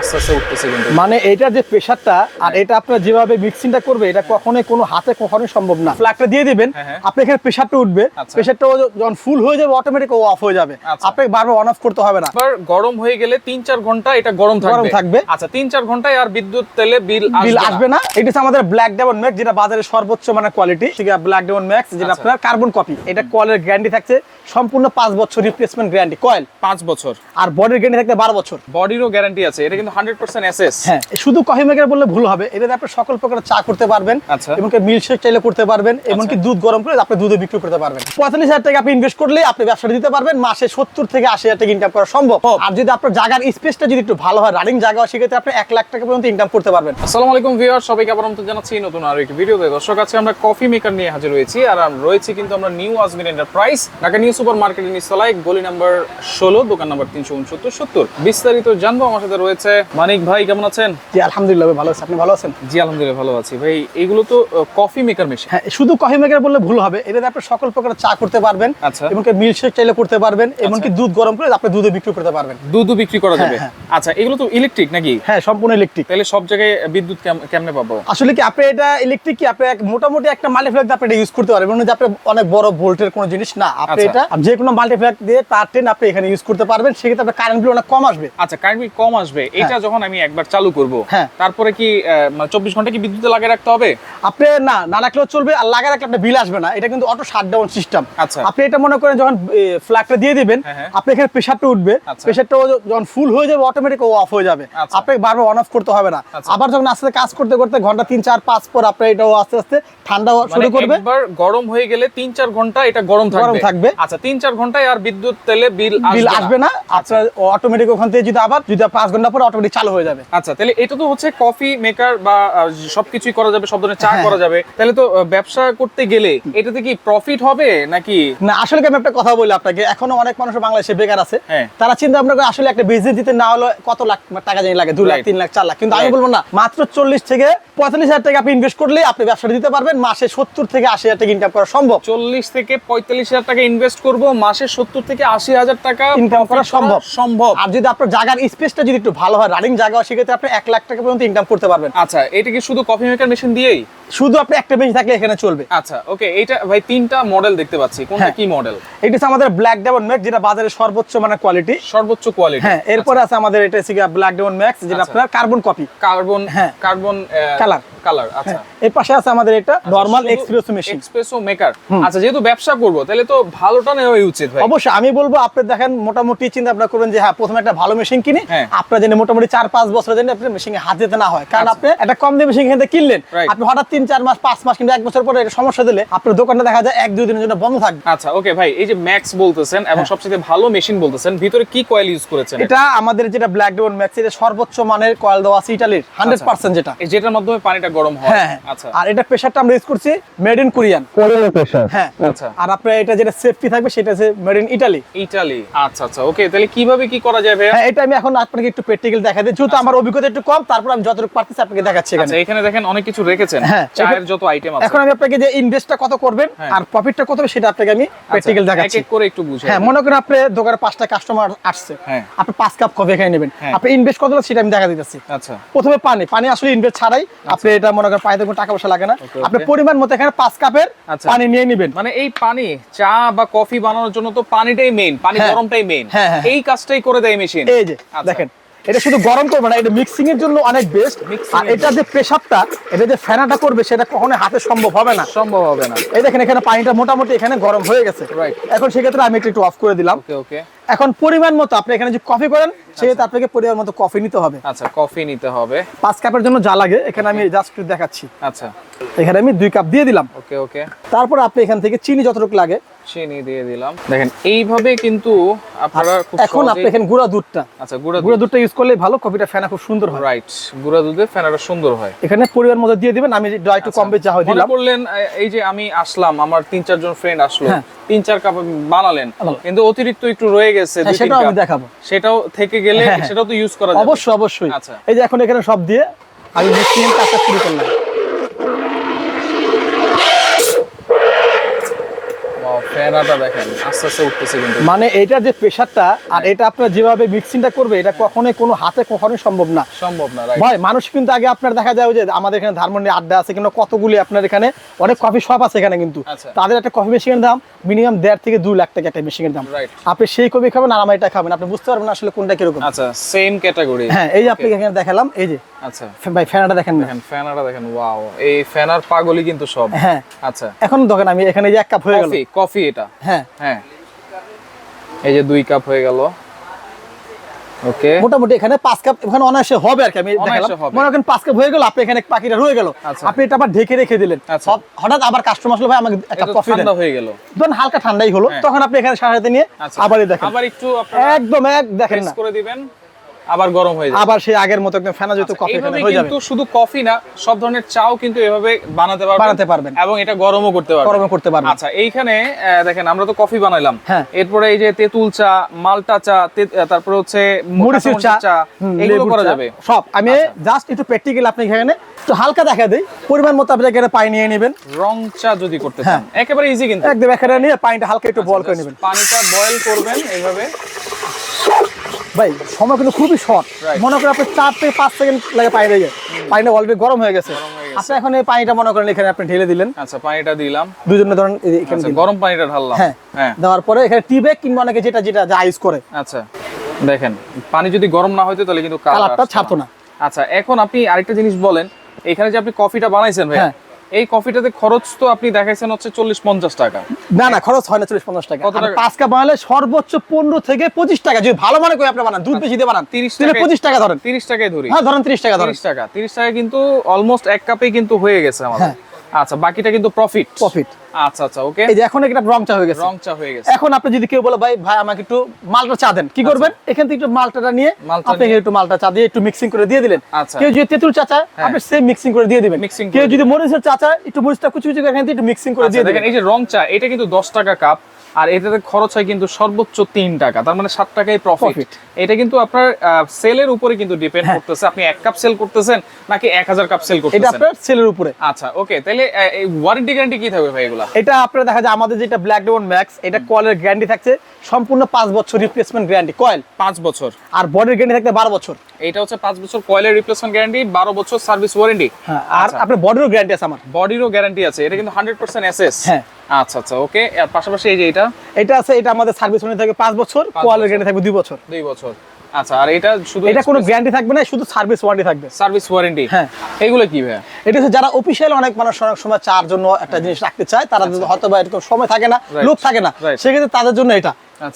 আস্তে আস্তে উঠতেছে কিন্তু। মানে এটা যে প্রেসারটা আর এটা আপনারা যেভাবে মিক্সিংটা করবে এটা কখনোই কোনো হাতে কখনোই সম্ভব না। ফ্ল্যাগটা দিয়ে দিবেন, আপনি এখানে প্রেসারটা উঠবে, প্রেসারটা যখন ফুল হয়ে যাবে অটোমেটিক ও অফ হয়ে যাবে, আপনাকে বারবার অন অফ করতে হবে না। আবার গরম হয়ে গেলে 3-4 ঘন্টা এটা গরম থাকবে। আচ্ছা 3-4 ঘন্টায় আর বিদ্যুৎ তেলে বিল আসবে না। এটা হচ্ছে আমাদের ব্ল্যাক ডায়মন্ড ম্যাক্স, যেটা বাজারে সর্বোচ্চ মানে কোয়ালিটি। ঠিক আছে, ব্ল্যাক ডায়মন্ড ম্যাক্স যেটা আপনার কার্বন কপি। এটা কয়েলের গ্যারান্টি থাকছে সম্পূর্ণ 5 বছর রিপ্লেসমেন্ট গ্যারান্টি, কয়েল 5 বছর, আর বডির গ্যারান্টি থাকবে 12 বছর। বডিরও গ্যারান্টি আছে। এটা কিন্তু 100% এসএস। হ্যাঁ, শুধু কফি মেকার বললে ভুল হবে। এটাতে আপনি সকল প্রকার চা করতে পারবেন, এমনকি মিল্ক শেক চাইলে করতে পারবেন, এমনকি দুধ গরম করে আপনি দুধে বিক্রি করতে পারবেন। 45,000 টাকা আপনি ইনভেস্ট করলে আপনি ব্যবসাটা দিতে পারবেন, মাসে 70 থেকে 80,000 টাকা ইনকাম করা সম্ভব। আর যদি আপনার জায়গার স্পেসটা যদি একটু ভালো হয়, রানিং জায়গা হয়, সেক্ষেত্রে আপনি 1 লাখ টাকা পর্যন্ত ইনকাম করতে পারবেন। আসসালামু আলাইকুম ভিউয়ার, সবাইকে আবার আমন্ত্রণ জানাচ্ছি নতুন আরো একটি ভিডিওতে। দর্শক, আজকে আমরা কফি মেকার নিয়ে হাজির হয়েছি, আর রয়েছে কিন্তু আমরা new Ajmer enterprise, Dhaka new super মার্কেটের নিচতলায়, গলি নাম্বার 16, দোকান নাম্বার 369-70। বিস্তারিত জানবো। আমার সাথে রয়েছে মানিক ভাই, কেমন আছেন? জি আলহামদুলিল্লাহ ভালো আছি, আপনি ভালো আছেন? জি আলহামদুলিল্লাহ ভালো আছি। ভাই এগুলো তো কফি মেকার মেশিন। হ্যাঁ, শুধু কফি মেকার বললে ভুল হবে। এটাতে আপনি সকল প্রকার চা করতে পারবেন, এমনকি মিল্ক শেক চাইলে করতে পারবেন, এমনকি দুধ গরম করে আপনি দুধে বিক্রি করতে পারবেন। দুধও বিক্রি করা যাবে? আচ্ছা, এগুলো তো ইলেকট্রিক নাকি? হ্যাঁ, সম্পূর্ণ ইলেকট্রিক। তাহলে সব জায়গায় বিদ্যুৎ কেমনে পাবো? আসলে কি আপনি এটা ইলেকট্রিক কি আপনি মোটামুটি একটা মাল্টিপ্লাগ দিয়ে আপনি এটা ইউজ করতে পারবেন, মানে যে আপনি অনেক বড় ভোল্টের কোনো জিনিস না। আপনি এটা যে কোনো মাল্টিপ্লাগ দিয়ে তার টেন আপনি এখানে ইউজ করতে পারবেন, সেক্ষেত্রে আপনার কারেন্ট বিল অনেক কম আসবে। আচ্ছা, কারেন্ট বিল কম আসবে। এটা যখন আমি একবার চালু করব, তারপরে কি 24 ঘন্টা কি বিদ্যুৎ লাগিয়ে রাখতে হবে? আপনি না রাখলেও চলবে, আর লাগিয়ে রাখলে আপনার বিল আসবে না। এটা কিন্তু অটো শাটডাউন সিস্টেম। আচ্ছা, আপনি এটা মনে করেন যখন ফ্ল্যাগটা দিয়ে দিবেন, আপনি এখানে প্রেসারটা উঠবে, প্রেসারটা যখন ফুল হয়ে যাবে অটোমেটিক ও অফ হয়ে যাবে, আপনাকে বারবার অন অফ করতে হবে না। আবার যখন আস্তে কাজ করতে করতে ঘন্টা 3-4-5 পর আপনি এটাও আস্তে আস্তে ঠান্ডা শুরু করবে। একবার গরম হয়ে গেলে 3-4 ঘন্টা এটা গরম থাকবে। আচ্ছা, 3-4 ঘন্টায় আর বিদ্যুৎ তেলে বিল আসবে না। আপনার অটোমেটিক ওখান থেকে যদি 5 ঘন্টা পর অটোমেটিক চালু হয়ে যাবে। আচ্ছা, তাহলে এটা তো হচ্ছে কফি মেকার বা সবকিছুই করা যাবে, সব ধরনের চা করা যাবে। তাহলে তো ব্যবসা করতে গেলে এটাতে কি প্রফিট হবে নাকি? না, আসলে আমি একটা কথা বলি আপনাকে, এখনো অনেক মানুষ বাংলাদেশে বেকার আছে, তারা চিন্তা ভাবনা করে আসলে একটা বিজনেস দিতে না হলে কত লাখ টাকা জানি লাগে, 2 লাখ 3 লাখ 4 লাখ। কিন্তু আমি বলবো না, মাত্র 40 থেকে 45,000 টাকা আপনি ইনভেস্ট করলে আপনি ব্যবসাটা দিতে পারবেন, মাসে 70 থেকে 80,000 টাকা ইনকাম করা সম্ভব। 40 থেকে 45,000 টাকা ইনভেস্ট করব, মাসে 70 থেকে 80,000 টাকা ইনকাম করা সম্ভব। আর যদি আপনার জায়গার স্পেসটা যদি একটু ভালো হয়, রানিং জায়গা হয়, সেক্ষেত্রে আপনি 1 লাখ টাকা পর্যন্ত ইনকাম করতে পারবেন। আচ্ছা, এটা কি শুধু কফি মেকার মেশিন দিয়েই? শুধু আপনি একটা মেশিন থাকলে এখানে চলবে। আচ্ছা, ওকে। এটা ভাই 3টা মডেল দেখতে পাচ্ছি, কোনটা কি মডেল? এটা হচ্ছে আমাদের ব্ল্যাক ডায়মন্ড ম্যাক্স, যেটা বাজারে সর্বোচ্চ মানে কোয়ালিটি, সর্বোচ্চ কোয়ালিটি। হ্যাঁ, এরপরে আছে আমাদের এটা হচ্ছে ব্ল্যাক ডায়মন্ড ম্যাক্স, যেটা আপনার কার্বন কপি, কার্বন কালার। আচ্ছা, এর পাশে আছে আমাদের এটা normal espresso machine, espresso maker. আচ্ছা, যেহেতু ব্যবসা করব তাহলে তো ভালোটা নেওয়াই উচিত ভাই। অবশ্যই আমি বলবো আপনি দেখেন, মোটামুটি চিন্তা ভাবনা করবেন যে হ্যাঁ প্রথমে একটা ভালো মেশিন কিনে আপনার জন্য মোটামুটি 4-5 বছর জন্য আপনি মেশিনে হাত দিতে না হয়। কারণ আপনি একটা কম দামি মেশিন কিনতে কিনলেন, আপনি হঠাৎ 3-4 মাস 5 মাস কিংবা 1 বছর পরে এটা সমস্যা দিলে আপনার দোকানটা দেখা যায় 1-2 দিনের জন্য বন্ধ থাকবে। আচ্ছা, ওকে ভাই, এই যে ম্যাক্স বলতেছেন এবং সবচেয়ে ভালো মেশিন বলতেছেন, ভিতরে কি কয়েল ইউজ করেছেন? এটা আমাদের যেটা ব্ল্যাক ডায়মন্ড ম্যাক্স, এটা সর্বোচ্চ মানের কয়েল দেওয়া আছে ইতালির 100%, যেটার মাধ্যমে পানিটা গরম হয়। আচ্ছা, আর এটা প্রেসারটা আমরা ইউজ করছি মেড ইন কোরিয়ান প্রেসার। হ্যাঁ, আচ্ছা। আর আপনার এটা যেটা সেফটি থাকবে সেটা আছে মেড ইন ইতালি। আচ্ছা, ওকে। তাহলে কিভাবে কি করা যাবে? হ্যাঁ, এটা আমি এখন আপনাকে একটু প্র্যাকটিক্যাল দেখাই দিই, যেহেতু আমার অভিজ্ঞতা একটু কম, তারপর আমি যতটুকু পারতেছি আপনাকে দেখাচ্ছি। আচ্ছা, এখানে দেখেন অনেক কিছু রেখেছেন, চায়ের যত আইটেম আছে। এখন আমি আপনাকে যে ইনভেস্টটা কত করবেন আর প্রফিটটা কত হবে সেটা আপনাকে আমি প্র্যাকটিক্যাল দেখাচ্ছি, এক এক করে একটু বুঝাই। হ্যাঁ, মনে করেন আপনি দোকানে 5টা কাস্টমার আসছে, আপনি 5 কাপ কফি এখানে নেবেন, আপনি ইনভেস্ট কত হবে সেটা আমি দেখা দিতেছি। আচ্ছা, প্রথমে পানি আসলে ইনভেস্ট ছাড়াই আপনি এটা মনে করেন পানিতে কোনো টাকা পয়সা লাগে না, আপনি পরিমাণ মতো এখানে 5 কাপের পানি নিয়ে নেবেন। মানে এই পানি, চা বা কফি বানানোর জন্য তো পানিটাই মেইন, পানি গরমটাই মেইন, এই কাজটাই করে দেয় মেশিন। এই যে দেখেন, এটা শুধু গরম করবে না, এটা মিক্সিং এর জন্য অনেক বেস্ট। আর এটা যে প্রেসারটা, এটা যে ফেনাটা করবে সেটা কখনো হাতে সম্ভব হবে না। এই দেখেন এখানে পানিটা মোটামুটি এখানে গরম হয়ে গেছে। এখন সেক্ষেত্রে আমি একটু অফ করে দিলাম। ওকে। এখন পরিমাণ মতো আপনি এখানে যে কফি করেন সেক্ষেত্রে আপনাকে পরিমাণ মতো কফি নিতে হবে। আচ্ছা, কফি নিতে হবে 5 কাপের জন্য যা লাগে এখানে আমি জাস্ট একটু দেখাচ্ছি। আচ্ছা, এখানে আমি 2 কাপ দিয়ে দিলাম। ওকে। তারপর আপনি এখান থেকে চিনি যতটুকু লাগে চিনি দিয়ে দিলাম। দেখেন এইভাবে কিন্তু আপনারা খুব সহজে। এখন আপনি এখানে গুঁড়া দুধটা, আচ্ছা, গুঁড়া দুধটা ইউজ করলে ভালো, কফিটা ফেনা খুব সুন্দর হয়। রাইট, গুঁড়া দুধে ফেনাটা সুন্দর হয়। এখানে পরিমাণ মতো দিয়ে দিবেন, আমি ড্রাই টু কম বেশি যা হয় দিলাম। বললেন এই যে আমি আসলাম, আমার 3-4 জন ফ্রেন্ড আসলো, 3-4 কাপ বানালেন, কিন্তু অতিরিক্ত একটু রয়ে গেছে, সেটাও আমি দেখাবো। সেটাও থেকে গেলে সেটাও তো ইউজ করা যাবে। অবশ্যই। আচ্ছা, এই যে এখন এখানে সব দিয়ে আমি মিক্সিং কাজটা শুরু করলাম। ফেনাটা দেখেন আস্তে আস্তে উঠতেছে কিন্তু, মানে এটা যে প্রেসারটা আর এটা আপনার যেভাবে মিক্সিংটা করবে এটা কখনোই কোনো হাতে কখনোই সম্ভব না রাইট ভাই। মানুষ কিন্তু আগে আপনার দেখা যায় যে আমাদের এখানে ধানমন্ডি আড্ডা আছে কিংবা কতগুলি আপনার এখানে অনেক কফি শপ আছে এখানে, কিন্তু তাদের একটা কফি মেশিনের দাম মিনিমাম 1.5 থেকে 2 লাখ টাকা একটা মেশিনের দাম। আপনি সেই কফি খাবেন আর আমার এটা খাবেন, আপনি বুঝতে পারবেন আসলে কোনটা কিরকম। আচ্ছা সেম ক্যাটাগরি। হ্যাঁ এই যে আপনি এখানে দেখালাম এই যে আচ্ছা ভাই ফ্যানাটা দেখেন না, ফ্যানাটা দেখেন, ওয়াও এই ফ্যানার পাগলি কিন্তু সব। হ্যাঁ আচ্ছা এখন দেখেন আমি এখানে যে 1 কাপ হয়ে গেল কফি এটা, হ্যাঁ হ্যাঁ এই যে 2 কাপ হয়ে গেল। ওকে মোটামুটি এখানে 5 কাপ এখানে অনায়াসে হবে আর কি। আমি দেখালাম মনে করেন 5 কাপ হয়ে গেল, আপনি এখানে বাকিটা রয়ে গেল, আপনি এটা আবার ঢেকে রেখে দিলেন। হঠাৎ আবার কাস্টমার আসলো ভাই আমাকে একটা কফি দেন, ঠান্ডা হয়ে গেল, ধরুন হালকা ঠান্ডাই হলো, তখন আপনি এখানে সাথে নিয়ে আবার দেখেন, আবার একটু আপনারা একদম দেখেন না করে দিবেন, আবার গরম হয়ে যাবে, আবার সেই আগের মতো একদম ফেনা যেহেতু কফি এখানে হয়ে যাবে। কিন্তু শুধু কফি না, সব ধরনের চাও কিন্তু এভাবে বানাতে পারবেন এবং এটা গরমও করতে পারবেন। আচ্ছা এইখানে দেখেন আমরা তো কফি বানাইলাম, এরপরে এই যে তেঁতুল চা, মালটা চা, তারপরে হচ্ছে মরিচের চা, এগুলো করা যাবে সব। আমি জাস্ট একটু প্র্যাকটিক্যাল আপনি এখানে একটু হালকা দেখা দেই, পরিমাণ মতো আপনি এখানে পানি নিয়ে নেবেন। রং চা যদি করতে চান একেবারে ইজি, কিন্তু একদম এখানে নিয়ে পানিটা হালকা একটু বয়েল করে নেবেন। পানিটা বয়েল করবেন এইভাবে ভাই, সময় কিন্তু খুবই শর্ট, মনে করেন আপনি 4 থেকে 5 সেকেন্ড লাগে পানি দিয়ে, পানিটা অলরেডি গরম হয়ে গেছে। আপনি এখন এই পানিটা মনে করেন এখানে আপনি ঢেলে দিলেন। আচ্ছা পানিটা দিলাম, দুজনে ধরেন এখানে গরম পানিটা ঢাললাম, হ্যাঁ দেওয়ার পরে এখানে টি ব্যাগ কিংবা অনেকে যেটা যা ইউজ করে। আচ্ছা দেখেন পানি যদি গরম না হইতো তাহলে কিন্তু কালারটা ছাড়তো না। আচ্ছা এখন আপনি আরেকটা জিনিস বলেন, এখানে যে আপনি কফিটা বানাইছেন ভাই, এই কফিটাতে খরচ তো আপনি দেখাইছেন হচ্ছে 40-50 টাকা। না খরচ হয় না 40-50 টাকা। 5 কাপ বানালে সর্বোচ্চ 15 থেকে 25 টাকা, যদি ভালো মানে করে আপনি বানান, দুধ বেশি দিয়ে বানান, 25 টাকা ধরেন, 30 টাকায় ধরি, হ্যাঁ ধরেন 30 টাকা, 30 টাকা কিন্তু অলমোস্ট 1 কাপে কিন্তু হয়ে গেছে আমাদের। আচ্ছা বাকিটা কিন্তু প্রফিট। আচ্ছা ওকে, এই যে এখন একটা রং চা হয়ে গেছে। এখন আপনি যদি কেউ বলে ভাই আমাকে একটু মালটা চা দেন, কি করবেন? এখান থেকে একটু মালটাটা নিয়ে আপনি একটু মালটা চা দিয়ে একটু মিক্সিং করে দিয়ে দিলেন। কেউ যদি তেঁতুল চা চায় আপনি সেম মিক্সিং করে দিয়ে দিবেন। কেউ যদি মরিচের চা চায় একটু মরিচটা কুচি এখান থেকে একটু মিক্সিং করে দিয়ে দিবেন। এই যে রং চা এটা কিন্তু 10 টাকা কাপ, আর এটাতে খরচ হয় কিন্তু সর্বোচ্চ 3 টাকা, তার মানে 7 টাকায় প্রফিট। এটা কিন্তু আপনার সেলের উপরে কিন্তু ডিপেন্ড করতেছে, আপনি 1 কাপ সেল করতেছেন নাকি 1000 কাপ সেল করতেছেন, এটা আপনার সেলের উপরে। আচ্ছা ওকে, তাহলে এই ওয়ারেন্টি গ্যারান্টি কি থাকবে ভাই এগুলা? এটা আপনারা দেখা যায় আমাদের যেটা ব্ল্যাক ডেমন ম্যাক্স, এটা কয়েলের গ্যারান্টি থাকছে সম্পূর্ণ 5 বছর রিপ্লেসমেন্ট গ্যারান্টি, কয়েল 5 বছর, আর বডির গ্যারান্টি থাকবে 12 বছর। এটা হচ্ছে 5 বছর কয়েলের রিপ্লেসমেন্ট গ্যারান্টি, 12 বছর সার্ভিস ওয়ারেন্টি। আর আপনার বডিরও গ্যারান্টি আছে, আমার বডিরও গ্যারান্টি আছে, এটা কিন্তু 100% এসএস। আচ্ছা ওকে, আর পাশাপাশি এই যে এটা আছে, এটা আমাদের সার্ভিস ওয়ারেন্টি থাকবে 5 বছর, কয়েলের গ্যারান্টি থাকবে 2 বছর। আচ্ছা আর এটা শুধু এটা কোনো গ্যারান্টি থাকবে না, শুধু সার্ভিস ওয়ারেন্টি থাকবে। সার্ভিস ওয়ারেন্টি, এগুলো কি ভাই? এটা হচ্ছে যারা অফিশিয়াল অনেক মানুষ অনেক সময় চার জন্য একটা জিনিস রাখতে চায়, তারা হয়তো বা এরকম সময় থাকে না, লোক থাকে না, সেক্ষেত্রে তাদের জন্য এটা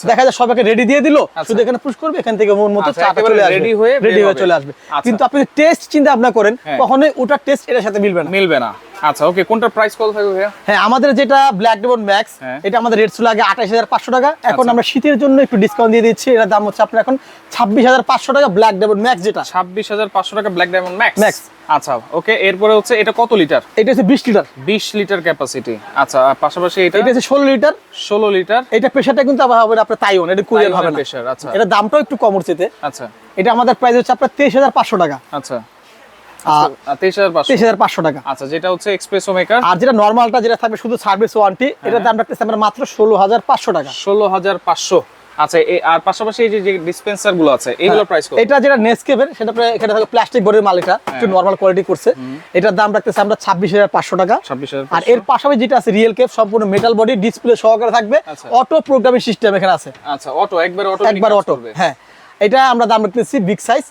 দেখা যায় সবাইকে রেডি দিয়ে দিল, শুধু এখানে পুশ করবে, এখান থেকে মন মতো চাটা চলে আসবে, রেডি হয়ে চলে আসবে। কিন্তু আপনি টেস্ট চিন্তা ভাবনা করেন, কখনোই ওটা টেস্ট এর সাথে মিলবে না। আচ্ছা ওকে, কোনটার প্রাইস কত থাকবে ভাইয়া? আমাদের যেটা ব্ল্যাক ডেমন ম্যাক্স, এটা আমাদের রেট ছিল আগে 28500 টাকা, এখন আমরা শীতের জন্য একটু ডিসকাউন্ট দিয়ে দিচ্ছি, এর দাম হচ্ছে আপনার এখন 26500 টাকা ব্ল্যাক ডেমন ম্যাক্স, যেটা 26500 টাকা ব্ল্যাক ডেমন ম্যাক্স। আচ্ছা ওকে, এরপরে হচ্ছে এটা কত লিটার? এটা হচ্ছে 20 লিটার ক্যাপাসিটি। আচ্ছা পাশাপাশি এটা হচ্ছে 16 লিটার। এটা প্রেসারটা কিন্তু আবার হবে আপনার তাইওয়ান, এটা কোরিয়ান হবে না প্রেসার। আচ্ছা এটা দামটাও একটু কম উঠছে। আচ্ছা এটা আমাদের প্রাইস হচ্ছে আপনার 23500 টাকা। আচ্ছা 23500 টাকা। আচ্ছা যেটা হচ্ছে এক্সপ্রেসো মেকার, আর যেটা নরমালটা যেটা থাকবে শুধু সার্ভিস ওয়ারেন্টি, এটার দাম রাখতেছি আমরা মাত্র 16500 টাকা। 16500। আচ্ছা আর পাশাপাশি এই যে ডিসপেন্সার গুলো আছে এগুলোর প্রাইস কত? এটা যেটা নেসকেফে, সেটা এখানে থাকে প্লাস্টিক বডির মাল, এটা একটু নরমাল কোয়ালিটি করছে, এটার দাম রাখতেছি আমরা 26500 টাকা। আর এর পাশাপাশি যেটা আছে রিয়েল কেপ, সম্পূর্ণ মেটাল বডি, ডিসপ্লে সহকারে থাকবে, অটো প্রোগ্রামিং সিস্টেম এখানে আছে। আচ্ছা অটো, একবার অটো। এটা আমরা দাম রাখতেছি বিগ সাইজ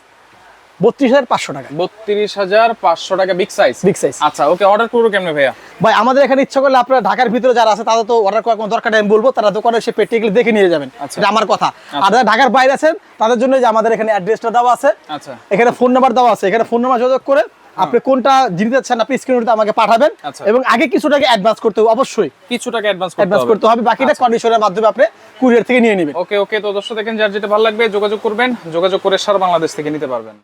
32500 টাকা। 32500 টাকা বিগ সাইজ। আচ্ছা ওকে, অর্ডার করব কেমনে ভাইয়া? ভাই আমাদের এখানে ইচ্ছা করলে আপনারা ঢাকার ভিতরে যারা আছে তাদের তো অর্ডার করার কোনো দরকার নেই, আমি বলবো তারা দোকানে এসে প্র্যাকটিক্যালি দেখে নিয়ে যাবেন, এটা আমার কথা। আর যারা ঢাকার বাইরে আছেন তাদের জন্য যে আমাদের এখানে অ্যাড্রেসটা দেওয়া আছে, আচ্ছা এখানে ফোন নাম্বার দেওয়া আছে, এখানে ফোন নাম্বার যোগাযোগ করে আপনি কোনটা জিনিস চান আপনি স্ক্রিনশটে আমাকে পাঠাবেন, এবং আগে কিছু টাকা অ্যাডভান্স করতে হবে, অবশ্যই কিছু টাকা অ্যাডভান্স করতে হবে, বাকিটা কন্ডিশনের মাধ্যমে আপনি কুরিয়ার থেকে নিয়ে নেবেন। ওকে তো দর্শক দেখেন, যার যেটা ভালো লাগবে যোগাযোগ করবেন, যোগাযোগ করে সারা বাংলাদেশ থেকে নিতে পারবেন।